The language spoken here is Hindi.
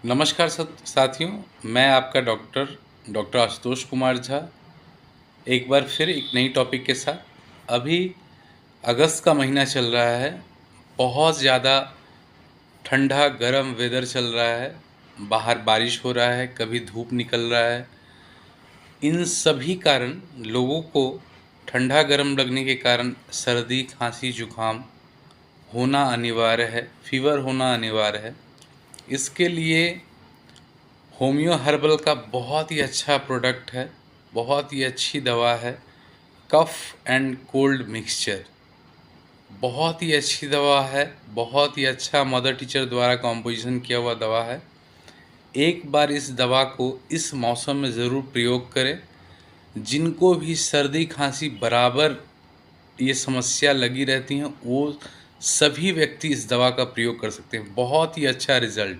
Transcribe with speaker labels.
Speaker 1: नमस्कार साथियों, मैं आपका डॉक्टर आशुतोष कुमार झा एक बार फिर एक नई टॉपिक के साथ। अभी अगस्त का महीना चल रहा है। बहुत ज़्यादा ठंडा गरम वेदर चल रहा है। बाहर बारिश हो रहा है, कभी धूप निकल रहा है। इन सभी कारण लोगों को ठंडा गरम लगने के कारण सर्दी खांसी जुकाम होना अनिवार्य है, फीवर होना अनिवार्य है। इसके लिए होमियो हर्बल का बहुत ही अच्छा प्रोडक्ट है, बहुत ही अच्छी दवा है। कफ एंड कोल्ड मिक्सचर बहुत ही अच्छी दवा है, बहुत ही अच्छा मदर टीचर द्वारा कॉम्पोजिशन किया हुआ दवा है। एक बार इस दवा को इस मौसम में ज़रूर प्रयोग करें। जिनको भी सर्दी खांसी बराबर ये समस्या लगी रहती हैं, वो सभी व्यक्ति इस दवा का प्रयोग कर सकते हैं। बहुत ही अच्छा रिजल्ट।